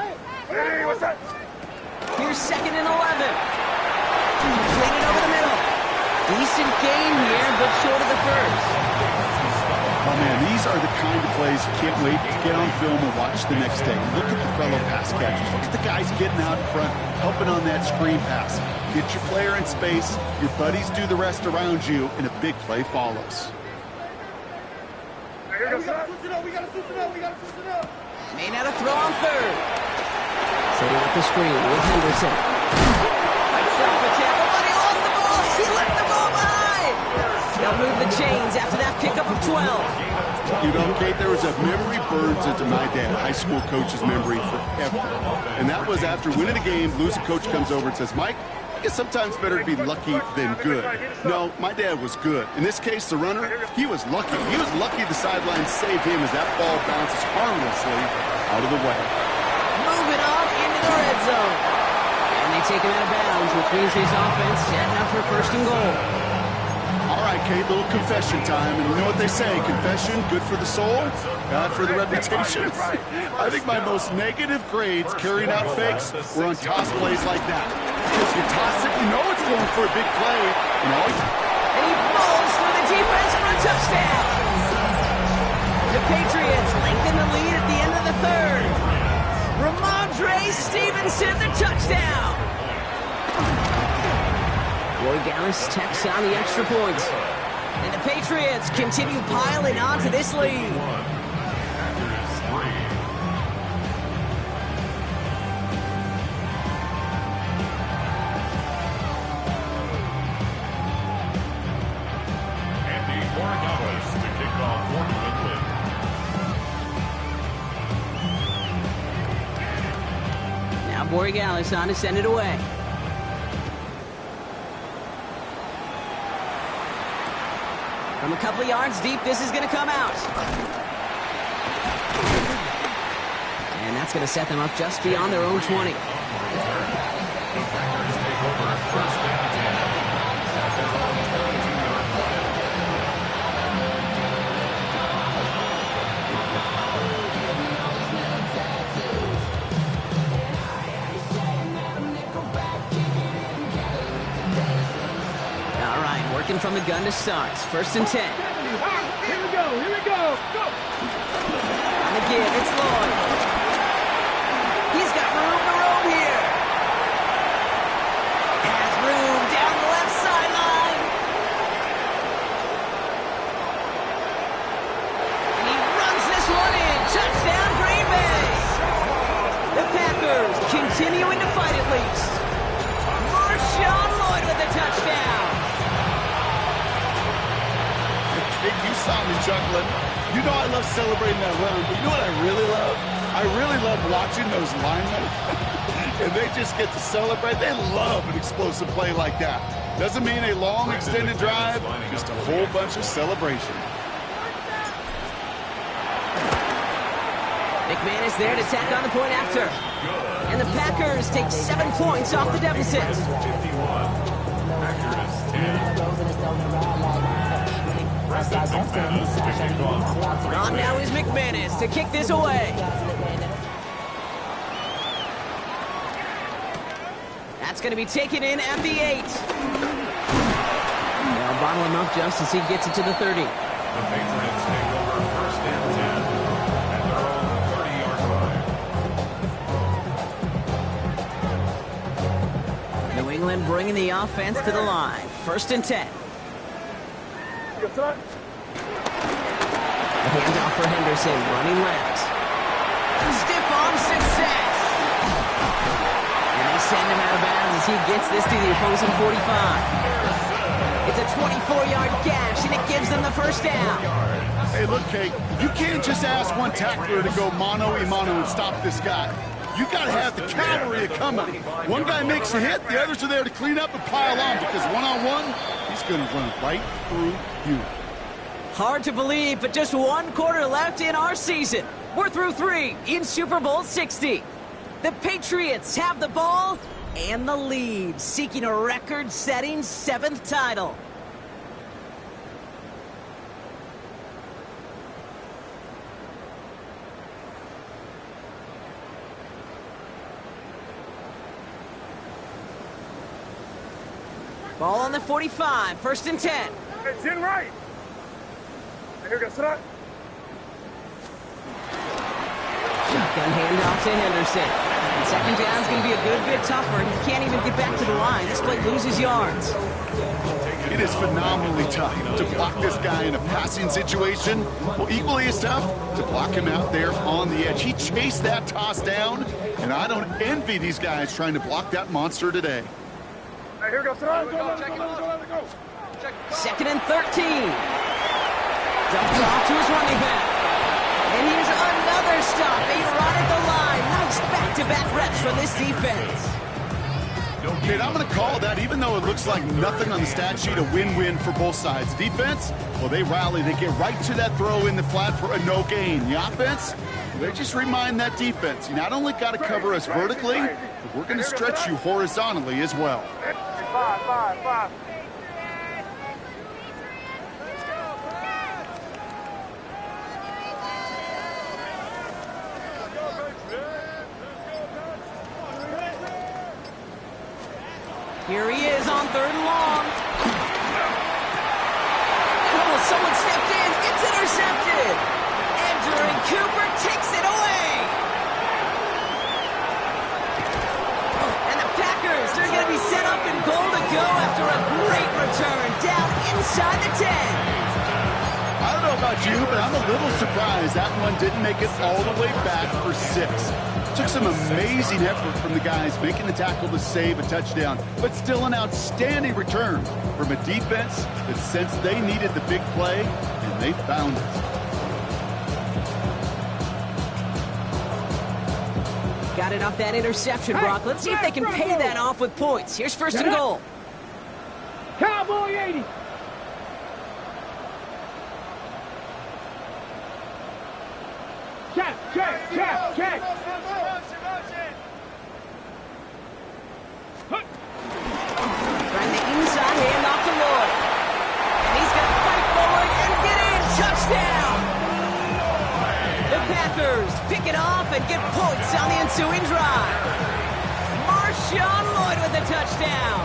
Speaker 5: Hey, what's that?
Speaker 1: Here's 2nd and 11. Completed over the middle. Decent gain here, but short of the first.
Speaker 2: Oh, man, these are the kind of plays you can't wait to get on film and watch the next day. Look at the fellow pass catchers. Look at the guys getting out in front, helping on that screen pass. Get your player in space, your buddies do the rest around you, and a big play follows.
Speaker 5: We gotta switch it up. We gotta switch it up.
Speaker 1: May not have throw on 3rd. Setting up the screen with Henderson. Fights off the tackle, but he lost the ball. He left the ball behind. They'll move the chains after that pickup of 12.
Speaker 2: You know, Kate, there was a memory burns into my dad, high school coach's memory forever. And that was after winning a game, losing coach comes over and says, Mike, I guess sometimes better to be lucky than good. No, my dad was good. In this case, the runner, he was lucky. He was lucky the sideline saved him as that ball bounces harmlessly out of the way.
Speaker 1: Moving off into the red zone. And they take him out of bounds, which means his offense setting up for 1st and goal.
Speaker 2: All right, Kate, little confession time. And you know what they say, confession, good for the soul, bad for the reputation. I think my most negative grades carrying out fakes were on toss plays like that. Because you toss it, you know it's going for a big play. You know,
Speaker 1: And he falls through the defense for a touchdown. The Patriots lengthen the lead at the end of the 3rd. Ramondre Stevenson, the touchdown. Roy Gallis tacks on the extra point. And the Patriots continue piling onto this lead.
Speaker 4: Andy Borregales to kick off for New England.
Speaker 1: Now Borregales on to send it away. From a couple of yards deep, this is going to come out. And that's going to set them up just beyond their own 20.
Speaker 4: The Packers take over 1st and 10 at their own 22-yard line.
Speaker 1: the gun to start. First and 10.
Speaker 3: Here we go. Here we go. Go.
Speaker 1: On the give, it's Lloyd. He's got room to roam here. Has room down the left sideline. And he runs this one in. Touchdown, Green Bay. The Packers continuing to fight at least. Marshawn Lloyd with the touchdown.
Speaker 2: Hey, you saw me chuckling. You know I love celebrating that run, but you know what I really love? I really love watching those linemen. And they just get to celebrate. They love an explosive play like that. Doesn't mean a long extended drive, just a whole bunch of celebration.
Speaker 1: McManus there to tack on the point after. And the Packers take 7 points off the deficit.
Speaker 4: 51. Packers 10. Preston McManus to kick off.
Speaker 1: On now is McManus to kick this away. That's going to be taken in at the 8. They'll bottle him up just as he gets it to the 30.
Speaker 4: The Patriots take over first and 10 at their own 30-yard line.
Speaker 1: New England bringing the offense to the line. First and 10. The handoff for Henderson, running left. Stiff arm success. And they send him out of bounds as he gets this to the opposing 45. It's a 24-yard gash, and it gives them the first down.
Speaker 2: Hey, look, Kate, you can't just ask one tackler to go mano-a-mano and stop this guy. You got to have the cavalry to come out. One guy makes a hit, the others are there to clean up and pile on, because one-on-one, he's going to run right through you.
Speaker 1: Hard to believe, but just 1 quarter left in our season. We're through 3 in Super Bowl 60. The Patriots have the ball and the lead, seeking a record-setting 7th title. Ball on the 45, first and 10.
Speaker 5: Hey, 10 right. Here we go, sit up.
Speaker 1: Shotgun handoff to Henderson. And second down's going to be a good bit tougher. He can't even get back to the line. This play loses yards.
Speaker 2: It is phenomenally tough to block this guy in a passing situation. Well, equally as tough to block him out there on the edge. He chased that toss down, and I don't envy these guys trying to block that monster today.
Speaker 5: Hey, here we go, sit up. Go.
Speaker 1: Second and 13. Dumps off to his running back. And here's another stop. They run at the line. Nice back-to-back reps from this defense.
Speaker 2: Kid, I'm going to call that, even though it looks like nothing on the stat sheet, a win-win for both sides. Defense, well, they rally. They get right to that throw in the flat for a no gain. The offense, they just remind that defense, you not only got to cover us vertically, but we're going to stretch you horizontally as well.
Speaker 5: 5.
Speaker 1: Here he is on 3rd and long. Oh, someone stepped in. It's intercepted. Edgerrin Cooper takes it away. And the Packers, they're going to be set up in goal to go after a great return down inside the 10.
Speaker 2: I don't know about you, but I'm a little surprised that one didn't make it all the way back for 6. Took some amazing effort from the guys making the tackle to save a touchdown, but still an outstanding return from a defense that sensed they needed the big play, and they found it.
Speaker 1: Got it off that interception, Brock. Let's see if they can pay that off with points. Here's first and goal.
Speaker 3: Cowboy 80. Check.
Speaker 1: Trying the inside handoff to Lloyd. And he's going to fight forward and get in. Touchdown! The Packers pick it off and get points on the ensuing drive. Marshawn Lloyd with the touchdown.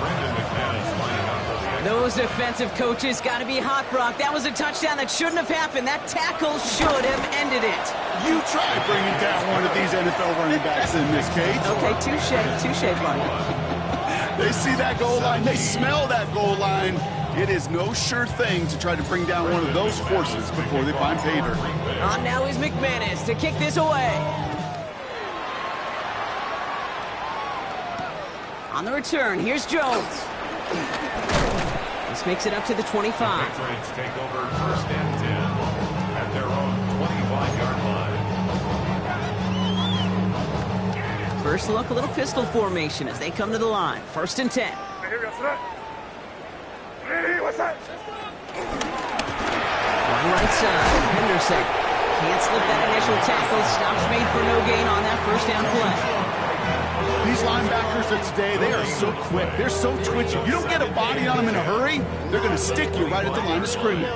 Speaker 4: Brendan McManus lining up for the
Speaker 1: Those defensive coaches got to be hot, Brock. That was a touchdown that shouldn't have happened. That tackle should have ended it.
Speaker 2: You try bringing down one of these NFL running backs in this case.
Speaker 1: Okay, touche, buddy.
Speaker 2: They see that goal line. They smell that goal line. It is no sure thing to try to bring down one of those forces before they find pay dirt.
Speaker 1: On now is McManus to kick this away. On the return, here's Jones. This makes it up to the 25.
Speaker 4: Patriots take over first and 10 at their own 25-yard line.
Speaker 1: First look, a little pistol formation as they come to the line. First and 10.
Speaker 5: Here we go, set. Ready, what's that?
Speaker 1: On right side, Henderson. Can't slip that initial tackle. Stops made for no gain on that first down play.
Speaker 2: These linebackers of today, they are so quick. They're so twitchy. You don't get a body on them in a hurry, they're going to stick you right at the line of scrimmage.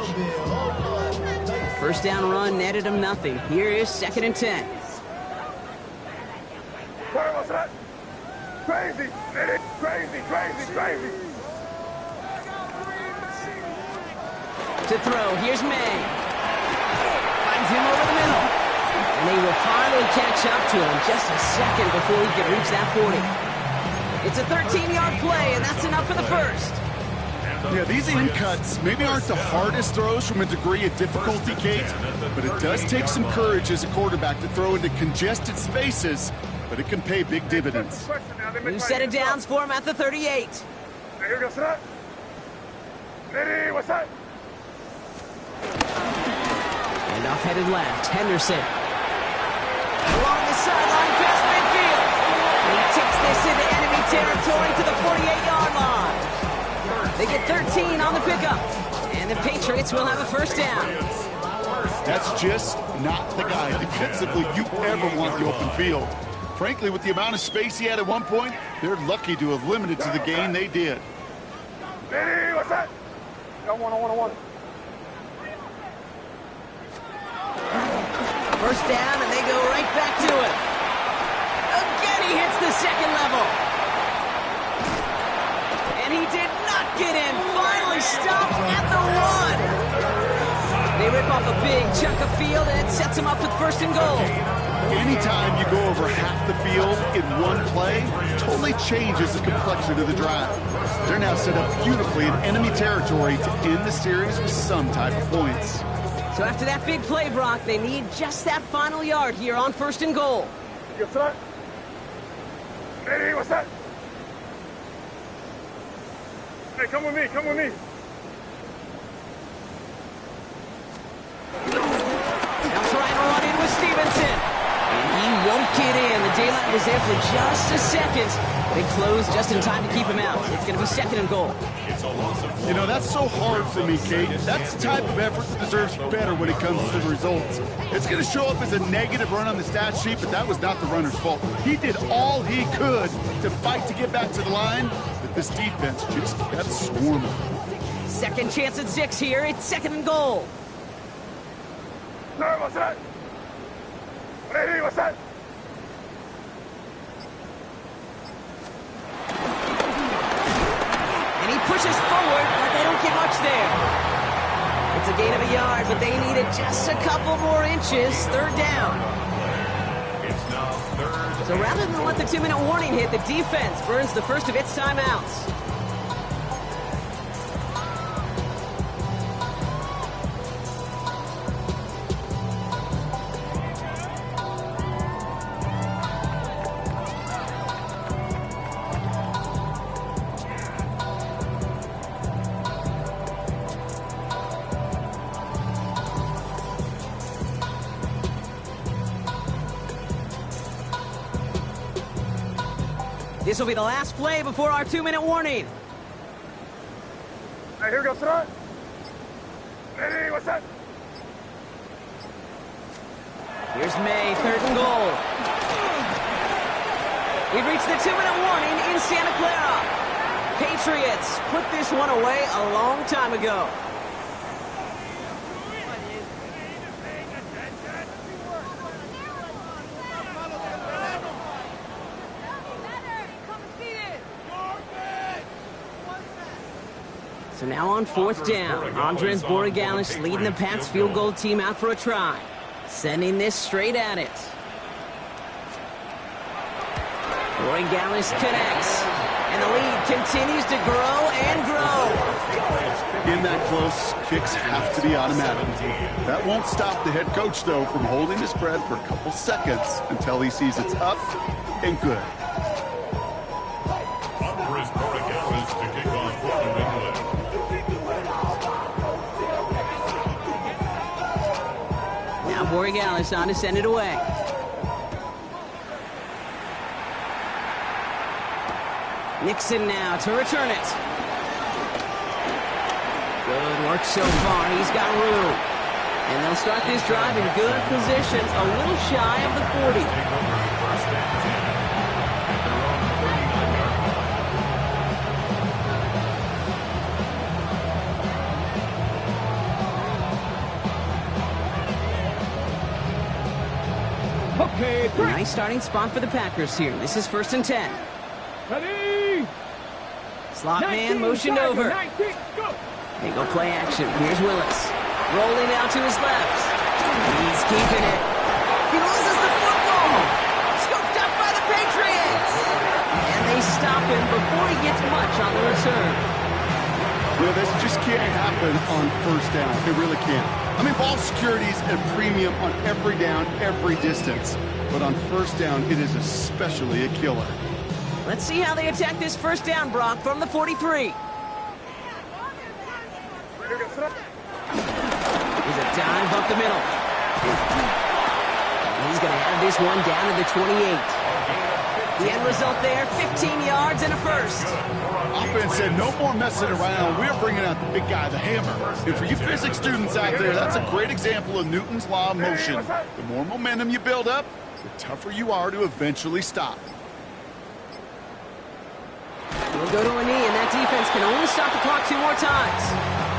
Speaker 1: First down run netted him nothing. Here is second and 10.
Speaker 5: Sorry, what's that? Crazy, crazy, crazy, crazy.
Speaker 1: To throw, here's May. Finds him over the middle. And they will finally catch up to him just a second before he can reach that 40. It's a 13-yard play, and that's enough for the first.
Speaker 2: Yeah, these in cuts maybe aren't the hardest throws from a degree of difficulty, Kate, but it does take some courage as a quarterback to throw into congested spaces, but it can pay big dividends.
Speaker 1: New set of downs for him at the 38.
Speaker 5: Here we go, set. Ready, what's that?
Speaker 1: And off headed left, Henderson. Along the sideline, past midfield. And he takes this into enemy territory to the 48-yard line. They get 13 on the pickup. And the Patriots will have a first down.
Speaker 2: That's just not the guy defensively you ever want the open field. Frankly, with the amount of space he had at one point, they're lucky to have limited to the gain they did.
Speaker 5: Ready, what's that? Got one.
Speaker 1: First down, and they go right back to it. Again, he hits the second level. And he did not get in. Finally stopped at the 1. They rip off a big chunk of field, and it sets them up with first and goal.
Speaker 2: Anytime you go over half the field in one play, totally changes the complexion of the drive. They're now set up beautifully in enemy territory to end the series with some type of points.
Speaker 1: So after that big play, Brock, they need just that final yard here on first and goal.
Speaker 5: Yes, sir. Ready, what's that? Hey, come with me.
Speaker 1: Now trying to run in with Stevenson. And he won't get in. The daylight was there for just a second. They closed just in time to keep him out. It's going to be second and goal.
Speaker 2: You know, that's so hard for me, Kate. That's the type of effort that deserves better when it comes to the results. It's going to show up as a negative run on the stat sheet, but that was not the runner's fault. He did all he could to fight to get back to the line, but this defense just kept swarming.
Speaker 1: Second chance at 6 here. It's second and goal.
Speaker 5: Sir, what's that? Ready, what's that?
Speaker 1: And he pushes forward, but they don't get much there. It's a gain of a yard, but they needed just a couple more inches. Third down.
Speaker 4: It's now third.
Speaker 1: So rather than let the 2-minute warning hit, the defense burns the first of its timeouts. This will be the last play before our 2-minute warning.
Speaker 5: Hey, here we go, sir. Ready, what's that?
Speaker 1: Here's May, third and goal. We've reached the 2-minute warning in Santa Clara. Patriots put this one away a long time ago. So now on 4th down, Andres Borregales leading the Pats field goal team out for a try. Sending this straight at it. Borregales connects. And the lead continues to grow and grow.
Speaker 2: In that close, kicks have to be automatic. That won't stop the head coach, though, from holding his breath for a couple seconds until he sees it's up and good.
Speaker 4: Andres Borregales to kick off for New England.
Speaker 1: Now Borregales on to send it away. Nixon now to return it. Good work so far. He's got room. And they'll start this drive in good position, a little shy of the 40.
Speaker 3: Okay,
Speaker 1: Nice starting spot for the Packers here. This is 1st and 10.
Speaker 3: ready?
Speaker 1: Slot man motioned over.
Speaker 3: 19, go.
Speaker 1: They go play action. Here's Willis. Rolling out to his left. He's keeping it. He loses the football. Scooped up by the Patriots. And they stop him before he gets much on the return.
Speaker 2: Well, this just can't happen on 1st down. It really can't. I mean, ball security's at a premium on every down, every distance. But on 1st down, it is especially a killer.
Speaker 1: Let's see how they attack this 1st down, Brock, from the 43. Here's a dive up the middle. He's going to have this one down to the 28. The end result there, 15 yards and a first.
Speaker 2: Offense said no more messing around. We're bringing out the big guy, the hammer. And for you physics students out there, that's a great example of Newton's law of motion. The more momentum you build up, the tougher you are to eventually stop.
Speaker 1: He'll go to a knee, and that defense can only stop the clock 2 more times.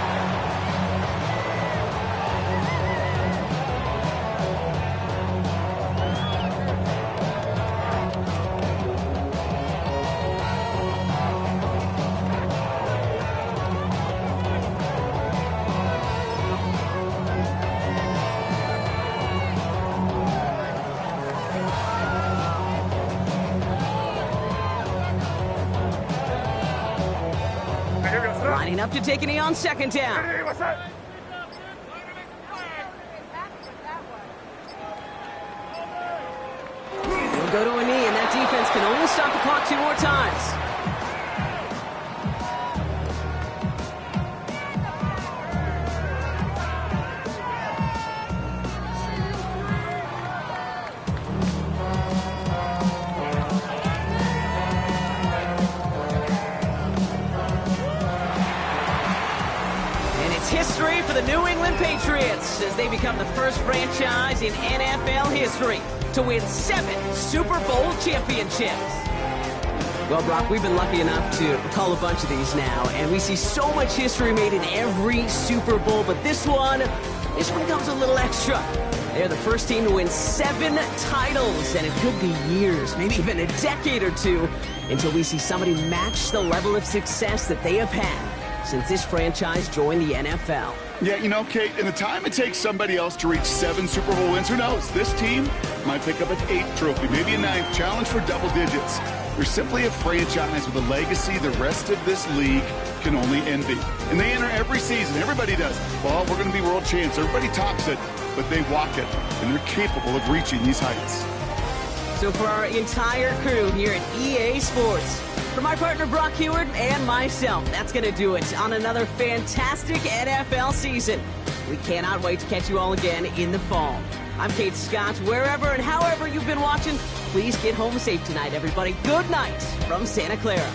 Speaker 1: Lining up to take a knee on 2nd down.
Speaker 5: Hey, what's that?
Speaker 1: He'll go to a knee, and that defense can only stop the clock 2 more times. History for the New England Patriots as they become the first franchise in NFL history to win 7 Super Bowl championships. Well, Brock, we've been lucky enough to call a bunch of these now, and we see so much history made in every Super Bowl, but this one comes a little extra. They're the first team to win 7 titles, and it could be years, maybe even a decade or 2, until we see somebody match the level of success that they have had since this franchise joined the NFL.
Speaker 2: Yeah, you know, Kate, in the time it takes somebody else to reach 7 Super Bowl wins, who knows? This team might pick up an 8th trophy, maybe a 9th, challenge for double digits. They're simply a franchise with a legacy the rest of this league can only envy. And they enter every season. Everybody does. Well, we're going to be world champs. Everybody talks it, but they walk it, and they're capable of reaching these heights.
Speaker 1: So for our entire crew here at EA Sports, for my partner Brock Huard and myself, that's going to do it on another fantastic NFL season. We cannot wait to catch you all again in the fall. I'm Kate Scott. Wherever and however you've been watching, please get home safe tonight, everybody. Good night from Santa Clara.